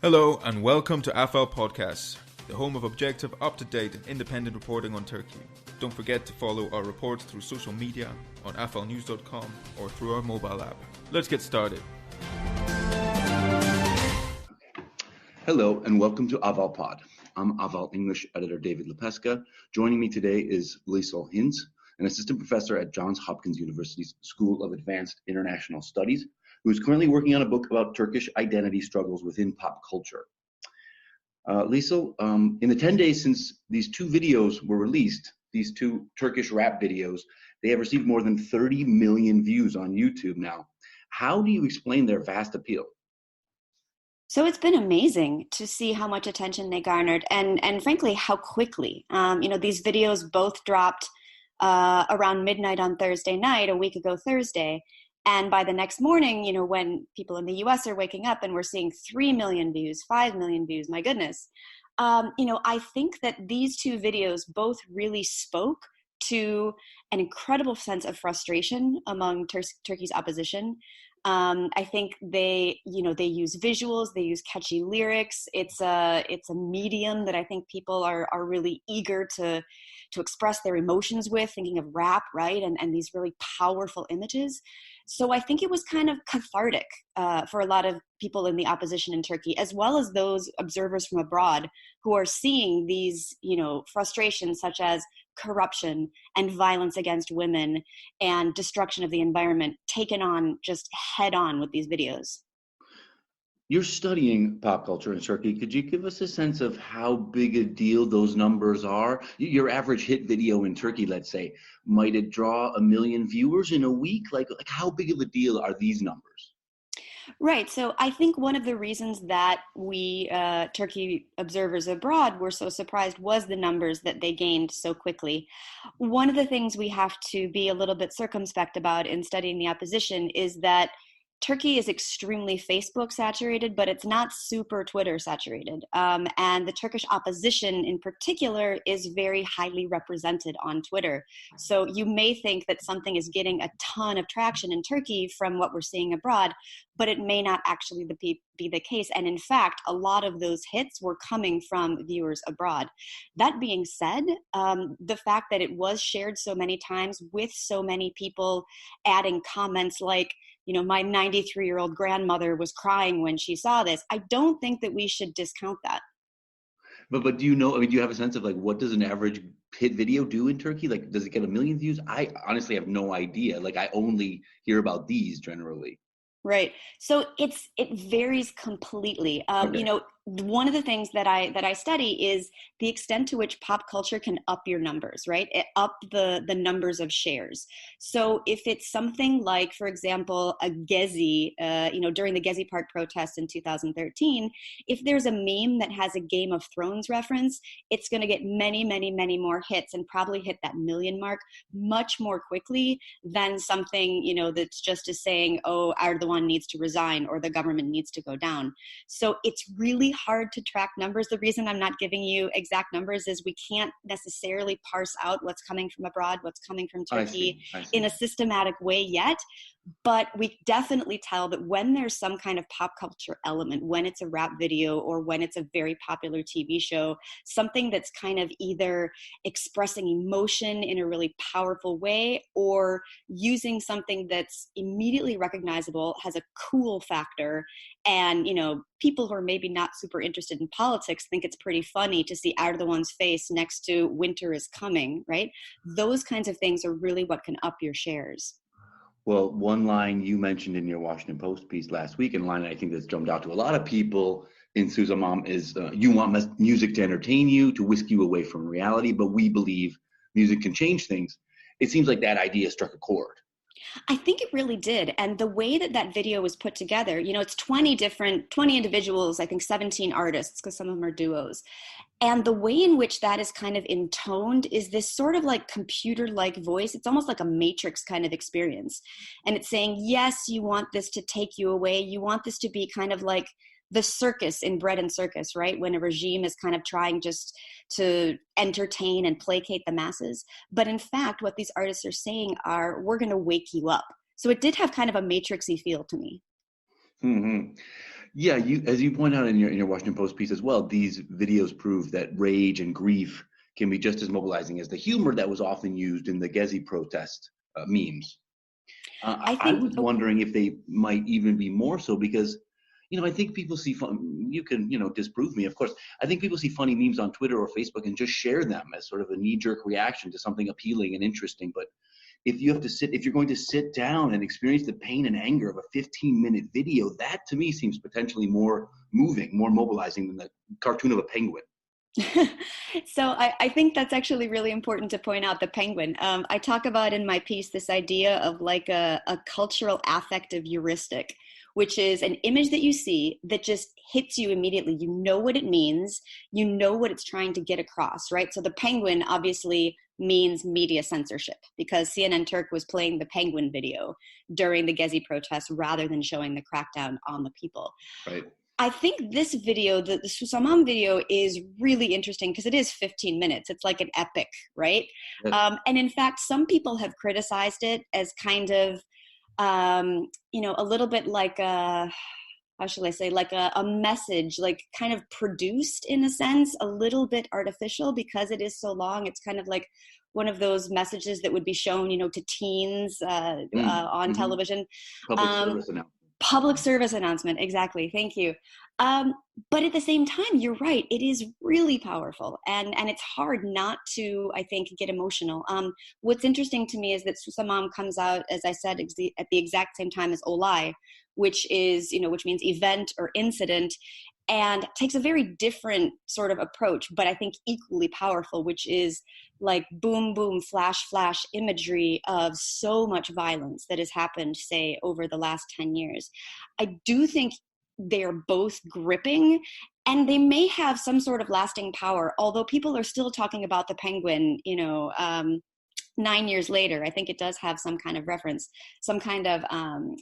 Hello and welcome to Ahval Podcasts, the home of objective, up-to-date and independent reporting on Turkey. Don't forget to follow our reports through social media, on ahvalnews.com or through our mobile app. Let's get started. Hello and welcome to AhvalPod. I'm Ahval English editor David Lepeska. Joining me today is Lisel Hintz, an assistant professor at Johns Hopkins University's School of Advanced International Studies, who is currently working on a book about Turkish identity struggles within pop culture. Lisel, in the 10 days since these two videos were released, these two Turkish rap videos, they have received more than 30 million views on YouTube now. How do you explain their vast appeal? So it's been amazing to see how much attention they garnered and frankly, how quickly. These videos both dropped around midnight on Thursday night, a week ago Thursday. And by the next morning, when people in the US are waking up and we're seeing 3 million views, 5 million views, my goodness. I think that these two videos both really spoke to an incredible sense of frustration among Turkey's opposition. I think they use visuals, they use catchy lyrics. It's a medium that I think people are really eager to express their emotions with, thinking of rap, right? And these really powerful images. So I think it was kind of cathartic for a lot of people in the opposition in Turkey, as well as those observers from abroad who are seeing these, frustrations such as corruption and violence against women and destruction of the environment taken on just head on with these videos. You're studying pop culture in Turkey. Could you give us a sense of how big a deal those numbers are? Your average hit video in Turkey, let's say, might it draw 1 million viewers in a week? Like how big of a deal are these numbers? Right. So I think one of the reasons that we Turkey observers abroad were so surprised was the numbers that they gained so quickly. One of the things we have to be a little bit circumspect about in studying the opposition is that Turkey is extremely Facebook saturated, but it's not super Twitter saturated. And the Turkish opposition in particular is very highly represented on Twitter. So you may think that something is getting a ton of traction in Turkey from what we're seeing abroad, but it may not actually be the case. And in fact, a lot of those hits were coming from viewers abroad. That being said, the fact that it was shared so many times with so many people adding comments like, my 93-year-old grandmother was crying when she saw this, I don't think that we should discount that. But do you know, do you have a sense of what does an average hit video do in Turkey? Like, does it get 1 million views? I honestly have no idea. I only hear about these generally. Right. So it varies completely. Okay. One of the things that I study is the extent to which pop culture can up your numbers, right? Up the numbers of shares. So if it's something like, for example, a Gezi, during the Gezi Park protests in 2013, if there's a meme that has a Game of Thrones reference, it's going to get many, many, many more hits and probably hit that 1 million mark much more quickly than something, that's just as saying, oh, Erdogan needs to resign or the government needs to go down. So it's really hard to track numbers. The reason I'm not giving you exact numbers is we can't necessarily parse out what's coming from abroad, what's coming from Turkey I see. in a systematic way yet. But we definitely tell that when there's some kind of pop culture element, when it's a rap video or when it's a very popular TV show, something that's kind of either expressing emotion in a really powerful way or using something that's immediately recognizable, has a cool factor, and people who are maybe not super interested in politics think it's pretty funny to see Erdogan's face next to "winter is coming," right? Those kinds of things are really what can up your shares. Well, one line you mentioned in your Washington Post piece last week, and a line I think that's jumped out to a lot of people in Susamam is, you want music to entertain you, to whisk you away from reality, but we believe music can change things. It seems like that idea struck a chord. I think it really did. And the way that video was put together, it's 20 individuals, I think 17 artists, because some of them are duos. And the way in which that is kind of intoned is this sort of computer-like voice. It's almost like a Matrix kind of experience. And it's saying, yes, you want this to take you away. You want this to be kind of like the circus in Bread and Circus, right? When a regime is kind of trying just to entertain and placate the masses. But in fact, what these artists are saying are, we're going to wake you up. So it did have kind of a matrixy feel to me. Mm-hmm. Yeah, as you point out in your Washington Post piece as well, these videos prove that rage and grief can be just as mobilizing as the humor that was often used in the Gezi protest memes. I was wondering if they might even be more so because, I think people see fun. You can, disprove me, of course. I think people see funny memes on Twitter or Facebook and just share them as sort of a knee-jerk reaction to something appealing and interesting. But if you're going to sit down and experience the pain and anger of a 15-minute video, that to me seems potentially more moving, more mobilizing than the cartoon of a penguin. So I think that's actually really important to point out, the penguin. I talk about in my piece this idea of like a cultural affective heuristic, which is an image that you see that just hits you immediately. You know what it means. You know what it's trying to get across, right? So the penguin obviously means media censorship because CNN Turk was playing the penguin video during the Gezi protests rather than showing the crackdown on the people. Right. I think this video, the Susamam video, is really interesting because it is 15 minutes. It's like an epic, right? Yes. And in fact, some people have criticized it as kind of, a little bit like how shall I say, like a message, like kind of produced in a sense, a little bit artificial because it is so long. It's kind of like one of those messages that would be shown, to teens on television. Public service announcement. Exactly. Thank you. But at the same time, you're right. It is really powerful. And it's hard not to, I think, get emotional. What's interesting to me is that Susamam comes out, as I said, at the exact same time as Olay, which means event or incident, and takes a very different sort of approach, but I think equally powerful, which is like boom, boom, flash, flash imagery of so much violence that has happened, say, over the last 10 years. I do think they're both gripping and they may have some sort of lasting power, although people are still talking about the penguin, 9 years later. I think it does have some kind of reference, some kind of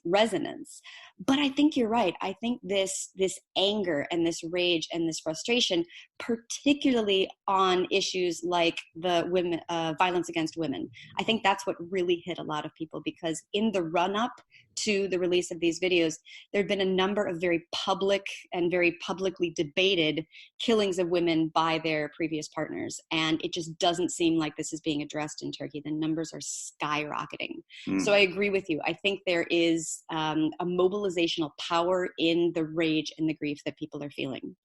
resonance. But I think you're right. I think this anger and this rage and this frustration, particularly on issues like the women violence against women, I think that's what really hit a lot of people because in the run-up to the release of these videos, there have been a number of very public and very publicly debated killings of women by their previous partners. And it just doesn't seem like this is being addressed in Turkey. The numbers are skyrocketing. So I agree with you. I think there is a mobilizational power in the rage and the grief that people are feeling.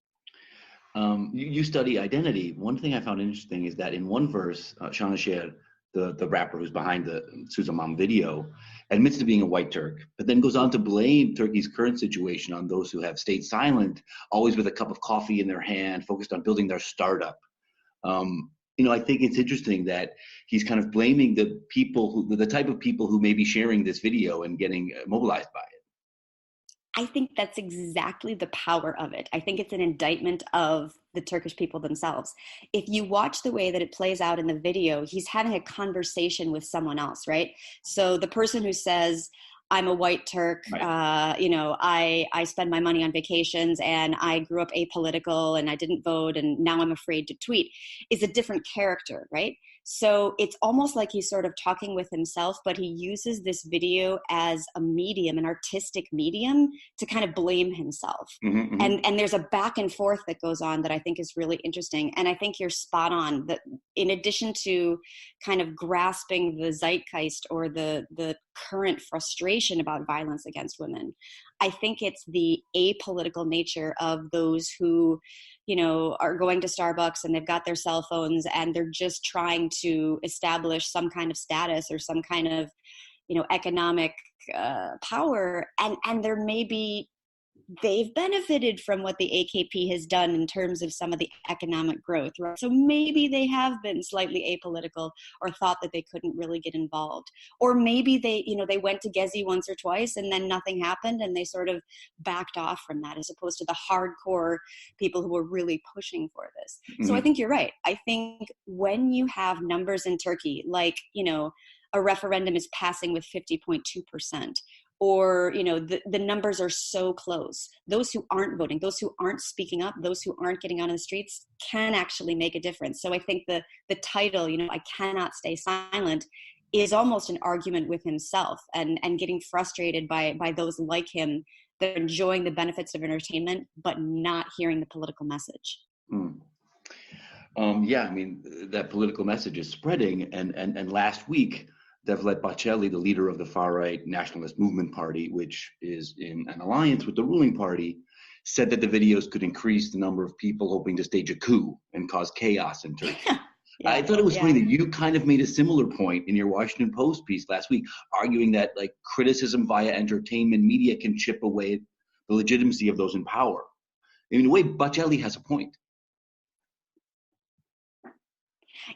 You study identity. One thing I found interesting is that in one verse, Şanışer, the rapper who's behind the Susamam video, admits to being a white Turk, but then goes on to blame Turkey's current situation on those who have stayed silent, always with a cup of coffee in their hand, focused on building their startup. I think it's interesting that he's kind of blaming the people, the type of people who may be sharing this video and getting mobilized by it. I think that's exactly the power of it. I think it's an indictment of the Turkish people themselves. If you watch the way that it plays out in the video, he's having a conversation with someone else, right? So the person who says, I'm a white Turk, right. I spend my money on vacations and I grew up apolitical and I didn't vote and now I'm afraid to tweet, is a different character, right? So it's almost like he's sort of talking with himself, but he uses this video as a medium, an artistic medium, to kind of blame himself. Mm-hmm. And there's a back and forth that goes on that I think is really interesting. And I think you're spot on that in addition to kind of grasping the zeitgeist or the current frustration about violence against women, I think it's the apolitical nature of those who, are going to Starbucks and they've got their cell phones and they're just trying to establish some kind of status or some kind of, economic power. And there may be, they've benefited from what the AKP has done in terms of some of the economic growth, right? So maybe they have been slightly apolitical or thought that they couldn't really get involved. Or maybe they went to Gezi once or twice and then nothing happened and they sort of backed off from that as opposed to the hardcore people who were really pushing for this. Mm-hmm. So I think you're right. I think when you have numbers in Turkey, like, a referendum is passing with 50.2%, or, the numbers are so close. Those who aren't voting, those who aren't speaking up, those who aren't getting on the streets can actually make a difference. So I think the title, I cannot stay silent, is almost an argument with himself and getting frustrated by those like him They're enjoying the benefits of entertainment, but not hearing the political message. Yeah, I mean, that political message is spreading. And last week, David Lepeska, the leader of the far-right Nationalist Movement Party, which is in an alliance with the ruling party, said that the videos could increase the number of people hoping to stage a coup and cause chaos in Turkey. Yeah, I thought it was funny that you kind of made a similar point in your Washington Post piece last week, arguing that like criticism via entertainment media can chip away the legitimacy of those in power. In a way, Lepeska has a point.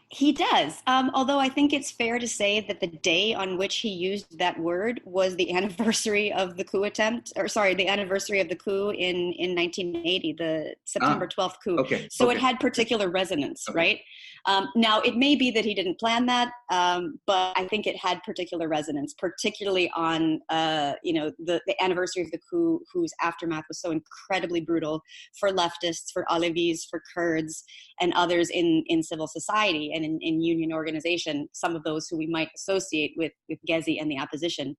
He does. Although I think it's fair to say that the day on which he used that word was the anniversary of the coup attempt, the anniversary of the coup in 1980, the September 12th coup. Okay. So it had particular resonance, right? Now, it may be that he didn't plan that, but I think it had particular resonance, particularly on, the anniversary of the coup, whose aftermath was so incredibly brutal for leftists, for Alevis, for Kurds, and others in civil society and in union organization, some of those who we might associate with Gezi and the opposition.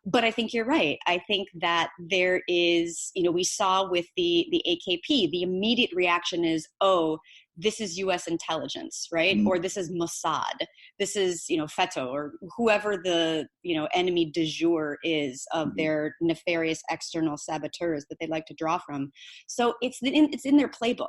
But I think you're right. I think that there is, we saw with the AKP, the immediate reaction is, oh, this is U.S. intelligence, right? Or this is Mossad. This is, FETÖ, or whoever the, enemy du jour is of their nefarious external saboteurs that they like to draw from. So it's in their playbook.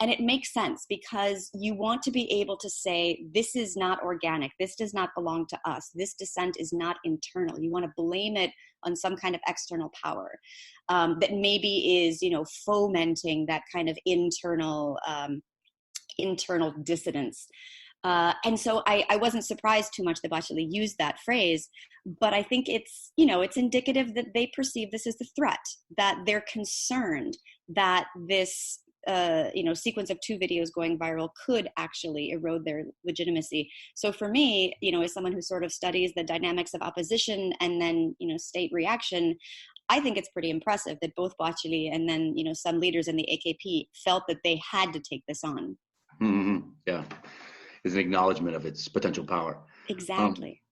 And it makes sense because you want to be able to say, this is not organic. This does not belong to us. This dissent is not internal. You want to blame it on some kind of external power that maybe is, fomenting that kind of internal dissidence. And so I wasn't surprised too much that Lepeska used that phrase, but I think it's, it's indicative that they perceive this as the threat, that they're concerned that this sequence of two videos going viral could actually erode their legitimacy. So for me, as someone who sort of studies the dynamics of opposition and then, state reaction, I think it's pretty impressive that both Lepeska and then, some leaders in the AKP felt that they had to take this on. Mm-hmm. Yeah. It's an acknowledgement of its potential power. Exactly.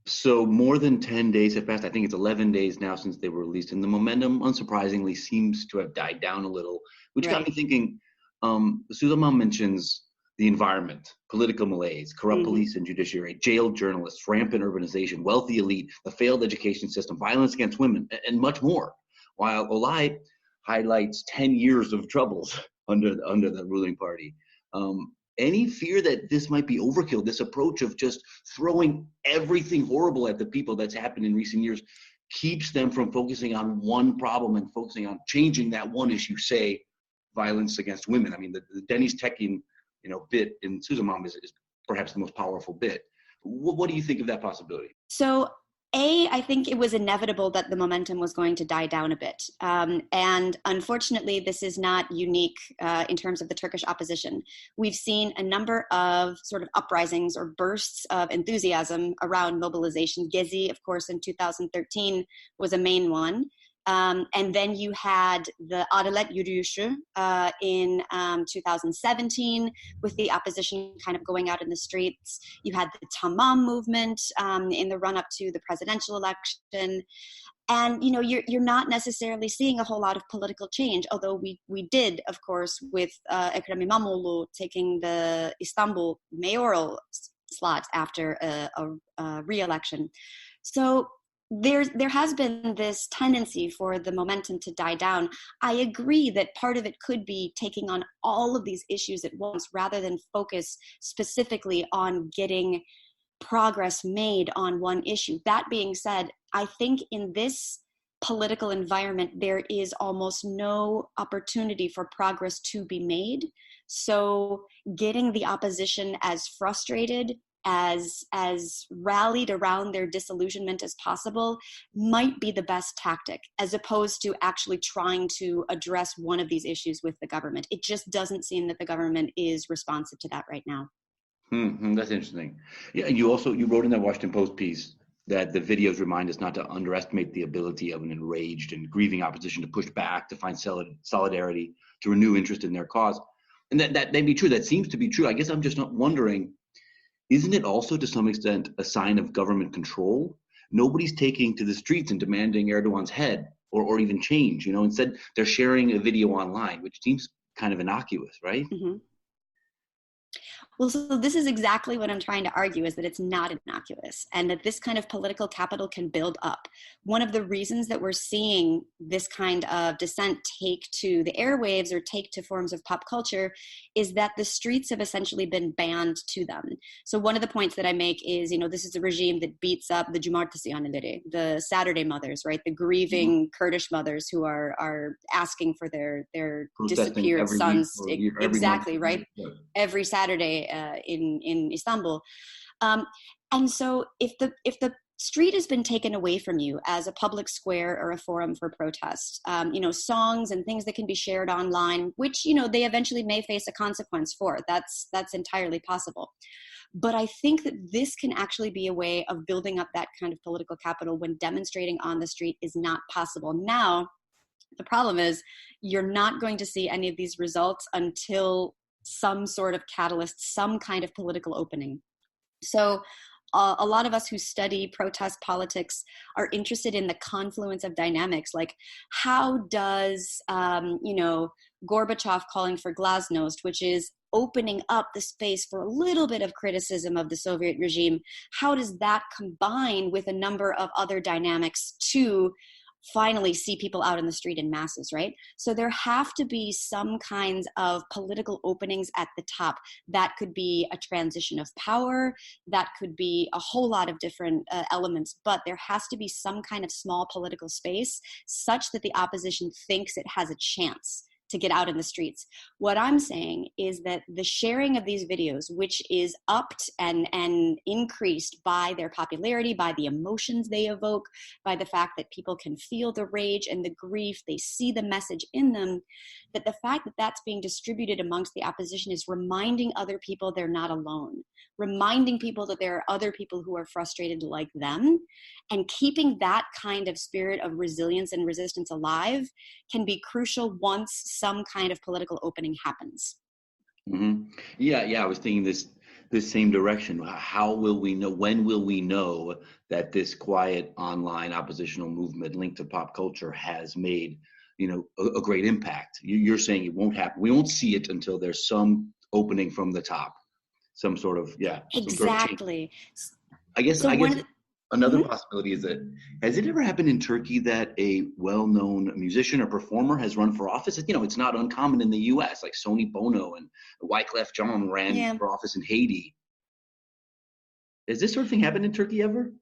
So more than 10 days have passed. I think it's 11 days now since they were released, and the momentum, unsurprisingly, seems to have died down a little, which got me thinking. Susamam mentions the environment, political malaise, corrupt police and judiciary, jailed journalists, rampant urbanization, wealthy elite, the failed education system, violence against women, and much more, while Olay highlights 10 years of troubles under the ruling party. Any fear that this might be overkill, this approach of just throwing everything horrible at the people that's happened in recent years, keeps them from focusing on one problem and focusing on changing that one issue, say, violence against women? I mean, the Deniz Tekin, bit in Susamam is perhaps the most powerful bit. What do you think of that possibility? So, I think it was inevitable that the momentum was going to die down a bit. And unfortunately, this is not unique in terms of the Turkish opposition. We've seen a number of sort of uprisings or bursts of enthusiasm around mobilization. Gezi, of course, in 2013 was a main one. And then you had the Adalet Yürüyüşü in 2017 with the opposition kind of going out in the streets. You had the Tamam movement in the run-up to the presidential election. And, you're not necessarily seeing a whole lot of political change, although we did, of course, with Ekrem İmamoğlu taking the Istanbul mayoral slot after a re-election. So there has been this tendency for the momentum to die down. I agree that part of it could be taking on all of these issues at once rather than focus specifically on getting progress made on one issue. That being said, I think in this political environment, there is almost no opportunity for progress to be made. So getting the opposition as frustrated, as rallied around their disillusionment as possible might be the best tactic, as opposed to actually trying to address one of these issues with the government. It just doesn't seem that the government is responsive to that right now. That's interesting. Yeah, and you wrote in that Washington Post piece that the videos remind us not to underestimate the ability of an enraged and grieving opposition to push back, to find solidarity, to renew interest in their cause. And that may be true. That seems to be true. I guess I'm just not wondering, isn't it also to some extent a sign of government control? Nobody's taking to the streets and demanding Erdogan's head, or even change. Instead they're sharing a video online, which seems kind of innocuous, right? Mm-hmm. Well, so this is exactly what I'm trying to argue, is that it's not innocuous and that this kind of political capital can build up. One of the reasons that we're seeing this kind of dissent take to the airwaves or take to forms of pop culture is that the streets have essentially been banned to them. So one of the points that I make is, this is a regime that beats up the Cumartesi Anneleri, the Saturday mothers, right? The grieving Kurdish mothers who are asking for their disappeared sons. Exactly, right? Every Saturday in Istanbul. And so if the street has been taken away from you as a public square or a forum for protest, songs and things that can be shared online, which, they eventually may face a consequence for, that's entirely possible. But I think that this can actually be a way of building up that kind of political capital when demonstrating on the street is not possible. Now, the problem is you're not going to see any of these results until some sort of catalyst, some kind of political opening. So a lot of us who study protest politics are interested in the confluence of dynamics, like how does, Gorbachev calling for glasnost, which is opening up the space for a little bit of criticism of the Soviet regime, how does that combine with a number of other dynamics to finally see people out in the street in masses, right? So there have to be some kinds of political openings at the top. That could be a transition of power, that could be a whole lot of different elements, but there has to be some kind of small political space such that the opposition thinks it has a chance to get out in the streets. What I'm saying is that the sharing of these videos, which is upped and increased by their popularity, by the emotions they evoke, by the fact that people can feel the rage and the grief, they see the message in them, that the fact that that's being distributed amongst the opposition is reminding other people they're not alone, reminding people that there are other people who are frustrated like them, and keeping that kind of spirit of resilience and resistance alive can be crucial once some kind of political opening happens. Mm-hmm. Yeah. I was thinking this same direction. How will we know? When will we know that this quiet online oppositional movement linked to pop culture has made, a great impact? You're saying it won't happen. We won't see it until there's some opening from the top, some sort of exactly. I guess another possibility is that, has it ever happened in Turkey that a well-known musician or performer has run for office? It's not uncommon in the U.S., like Sonny Bono and Wyclef Jean ran for office in Haiti. Has this sort of thing happened in Turkey ever?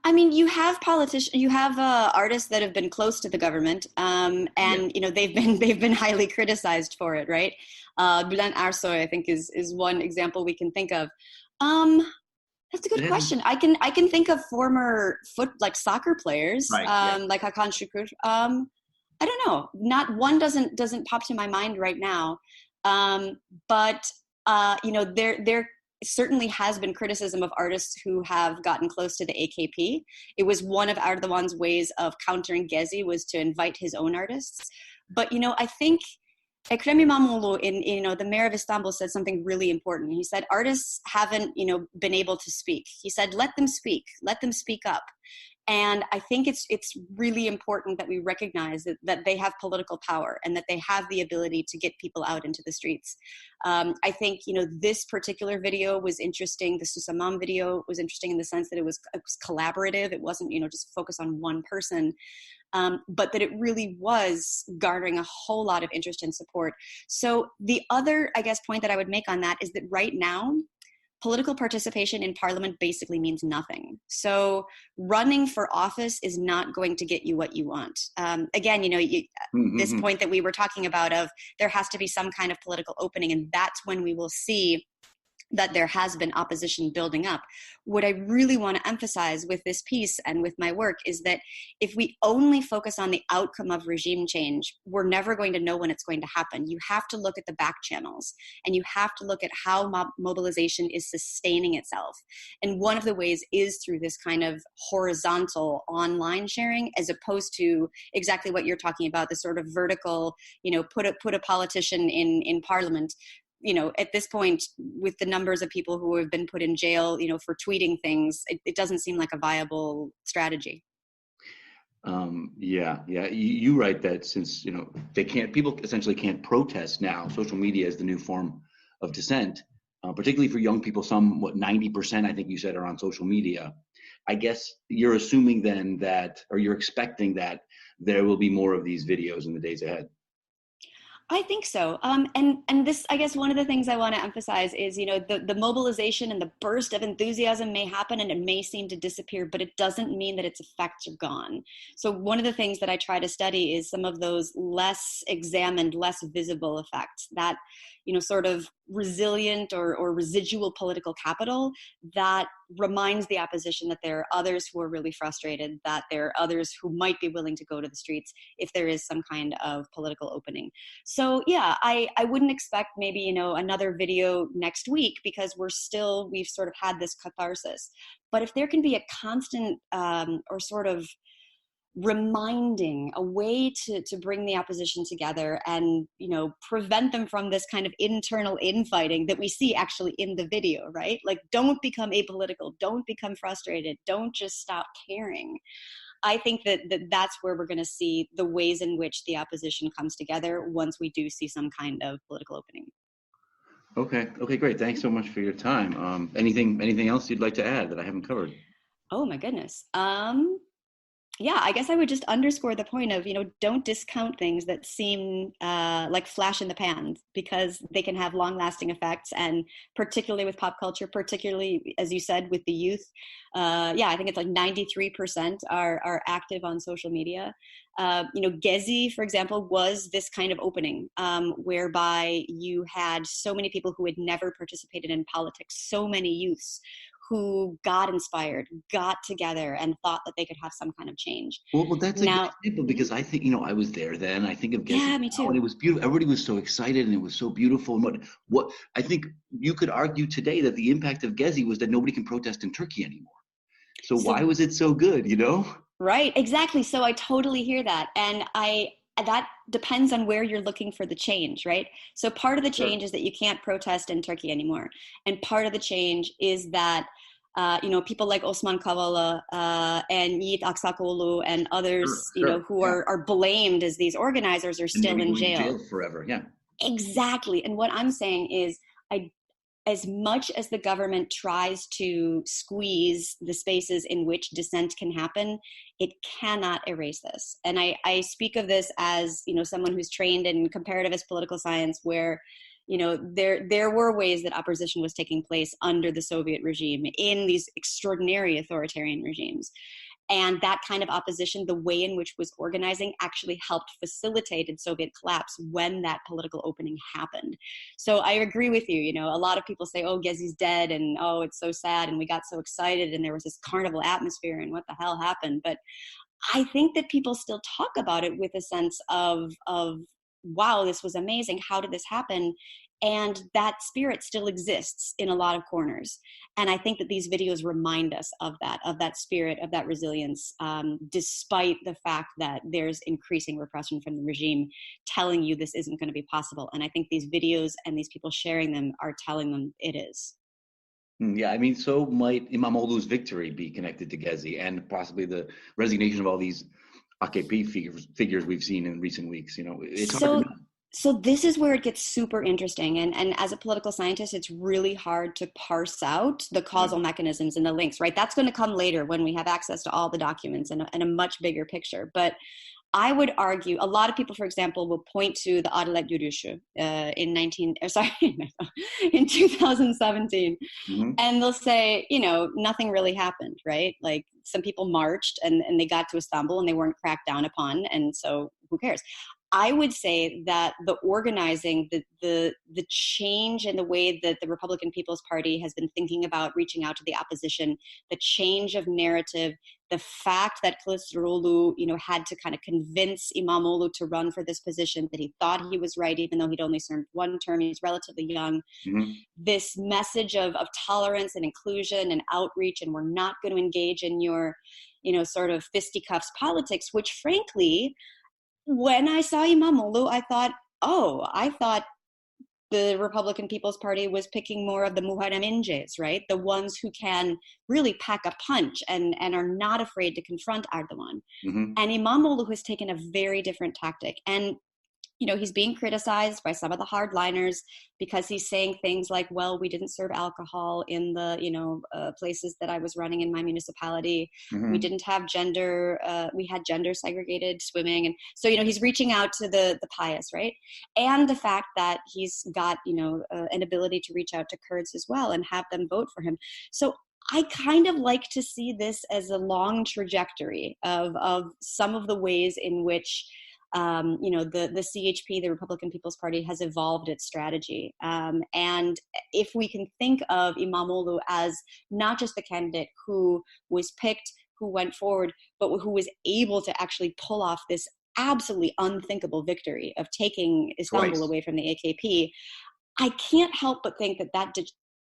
You have artists that have been close to the government, they've been highly criticized for it, right? Bülent Ersoy, I think, is one example we can think of. That's a good question. I can think of former soccer players, right, like Hakan Şükür. I don't know. Not one doesn't pop to my mind right now. But there certainly has been criticism of artists who have gotten close to the AKP. It was one of Erdogan's ways of countering Gezi was to invite his own artists. But I think Ekrem İmamoğlu, the mayor of Istanbul, said something really important. He said artists haven't, been able to speak. He said, let them speak up. And I think it's really important that we recognize that they have political power and that they have the ability to get people out into the streets. I think, this particular video was interesting. The Susamam video was interesting in the sense that it was collaborative. It wasn't, just focused on one person. But that it really was garnering a whole lot of interest and support. So the other, point that I would make on that is that right now, political participation in parliament basically means nothing. So running for office is not going to get you what you want. This point that we were talking about of there has to be some kind of political opening, and that's when we will see that there has been opposition building up. What I really want to emphasize with this piece and with my work is that if we only focus on the outcome of regime change, we're never going to know when it's going to happen. You have to look at the back channels, and you have to look at how mobilization is sustaining itself. And one of the ways is through this kind of horizontal online sharing, as opposed to exactly what you're talking about, the sort of vertical, put a politician in parliament. At this point, with the numbers of people who have been put in jail, for tweeting things, it doesn't seem like a viable strategy. Yeah. You write that since, people essentially can't protest now. Social media is the new form of dissent, particularly for young people. 90%, I think you said, are on social media. I guess you're assuming then or you're expecting that there will be more of these videos in the days ahead. I think so. And this, I guess one of the things I want to emphasize is, the mobilization and the burst of enthusiasm may happen and it may seem to disappear, but it doesn't mean that its effects are gone. So one of the things that I try to study is some of those less examined, less visible effects, that, sort of resilient or residual political capital that reminds the opposition that there are others who are really frustrated, that there are others who might be willing to go to the streets if there is some kind of political opening. So yeah, I wouldn't expect maybe, another video next week because we've sort of had this catharsis. But if there can be a constant or sort of reminding, a way to bring the opposition together and, prevent them from this kind of internal infighting that we see actually in the video, right? Like, don't become apolitical, don't become frustrated, don't just stop caring. I think that's where we're going to see the ways in which the opposition comes together once we do see some kind of political opening. Okay, great. Thanks so much for your time. Anything else you'd like to add that I haven't covered? Oh my goodness. Yeah, I guess I would just underscore the point of, don't discount things that seem like flash in the pan, because they can have long lasting effects. And particularly with pop culture, particularly, as you said, with the youth. I think it's like 93% are active on social media. Gezi, for example, was this kind of opening whereby you had so many people who had never participated in politics, so many youths who got inspired, got together, and thought that they could have some kind of change. Well, that's a good example, because I think, I was there then. I think of Gezi. Yeah, me too. And it was beautiful. Everybody was so excited, and it was so beautiful. And what I think you could argue today that the impact of Gezi was that nobody can protest in Turkey anymore. So why was it so good? Right, exactly. So I totally hear that, and that depends on where you're looking for the change, right? So part of the change is that you can't protest in Turkey anymore. And part of the change is that, people like Osman Kavala and Yiğit Aksakoğlu and others, who are blamed as these organizers are still in jail forever. Yeah, exactly. And what I'm saying is, as much as the government tries to squeeze the spaces in which dissent can happen, it cannot erase this. And I speak of this as, someone who's trained in comparativist political science, where, there were ways that opposition was taking place under the Soviet regime in these extraordinary authoritarian regimes. And that kind of opposition, the way in which was organizing, actually helped facilitated Soviet collapse when that political opening happened. So I agree with you. A lot of people say, oh, Gezi's dead, and oh, it's so sad, and we got so excited, and there was this carnival atmosphere, and what the hell happened? But I think that people still talk about it with a sense of wow, this was amazing. How did this happen? And that spirit still exists in a lot of corners. And I think that these videos remind us of that spirit, of that resilience, despite the fact that there's increasing repression from the regime telling you this isn't going to be possible. And I think these videos and these people sharing them are telling them it is. Yeah, so might Imamoglu's victory be connected to Gezi and possibly the resignation of all these AKP figures we've seen in recent weeks? It's hard to know. So this is where it gets super interesting. And as a political scientist, it's really hard to parse out the causal mechanisms and the links, right? That's going to come later when we have access to all the documents and a much bigger picture. But I would argue, a lot of people, for example, will point to the Adalet Yürüyüşü in 2017. Mm-hmm. And they'll say, nothing really happened, right? Like, some people marched and they got to Istanbul and they weren't cracked down upon. And so who cares? I would say that the organizing, the change in the way that the Republican People's Party has been thinking about reaching out to the opposition, the change of narrative, the fact that Kılıçdaroğlu, had to kind of convince İmamoğlu to run for this position, that he thought he was right, even though he'd only served one term, he's relatively young. Mm-hmm. This message of tolerance and inclusion and outreach, and we're not going to engage in your, sort of fisticuffs politics, which frankly, when I saw İmamoğlu, I thought the Republican People's Party was picking more of the Muharrem Inces, right? The ones who can really pack a punch and are not afraid to confront Erdogan. Mm-hmm. And Imamoglu has taken a very different tactic. And he's being criticized by some of the hardliners because he's saying things like, well, we didn't serve alcohol in the, places that I was running in my municipality. Mm-hmm. We didn't have we had gender segregated swimming. And so, he's reaching out to the pious, right? And the fact that he's got, an ability to reach out to Kurds as well and have them vote for him. So I kind of like to see this as a long trajectory of some of the ways in which the CHP, the Republican People's Party, has evolved its strategy. And if we can think of Imamoglu as not just the candidate who was picked, who went forward, but who was able to actually pull off this absolutely unthinkable victory of taking Istanbul away from the AKP, I can't help but think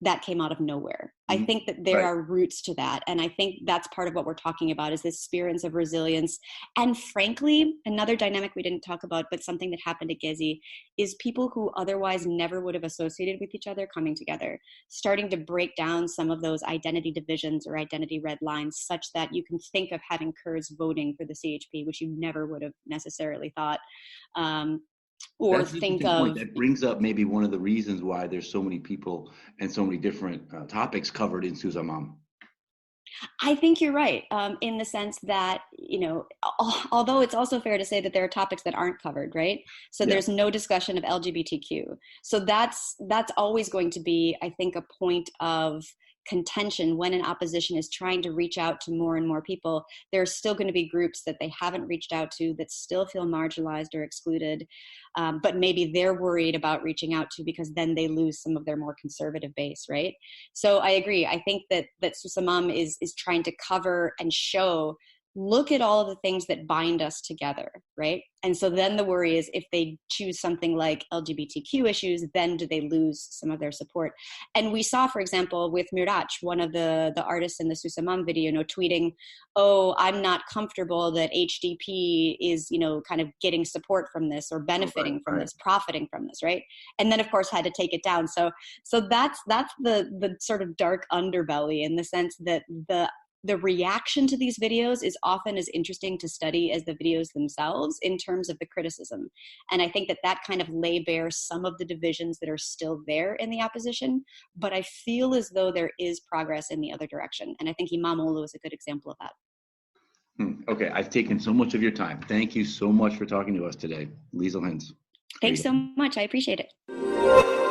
that came out of nowhere. I think that there are roots to that. And I think that's part of what we're talking about is this spirits of resilience. And frankly, another dynamic we didn't talk about, but something that happened at Gezi, is people who otherwise never would have associated with each other coming together, starting to break down some of those identity divisions or identity red lines such that you can think of having Kurds voting for the CHP, which you never would have necessarily thought. Or that's think of point. That brings up maybe one of the reasons why there's so many people and so many different topics covered in Susamam. I think you're right, in the sense that, although it's also fair to say that there are topics that aren't covered, right? So there's no discussion of LGBTQ. So that's always going to be, I think, a point of contention when an opposition is trying to reach out to more and more people. There are still going to be groups that they haven't reached out to that still feel marginalized or excluded, but maybe they're worried about reaching out to because then they lose some of their more conservative base, right? So I agree. I think that Susamam is trying to cover and show, look at all of the things that bind us together, right? And so then the worry is if they choose something like LGBTQ issues, then do they lose some of their support? And we saw, for example, with Miraç, one of the artists in the Susamam video, tweeting, oh, I'm not comfortable that HDP is, kind of getting support from this or benefiting from this, profiting from this, right? And then, of course, had to take it down. So that's the sort of dark underbelly, in the sense that the reaction to these videos is often as interesting to study as the videos themselves in terms of the criticism. And I think that kind of lay bare some of the divisions that are still there in the opposition, but I feel as though there is progress in the other direction. And I think Imamoglu is a good example of that. Okay, I've taken so much of your time. Thank you so much for talking to us today. Lisel Hintz. Thanks so much. I appreciate it.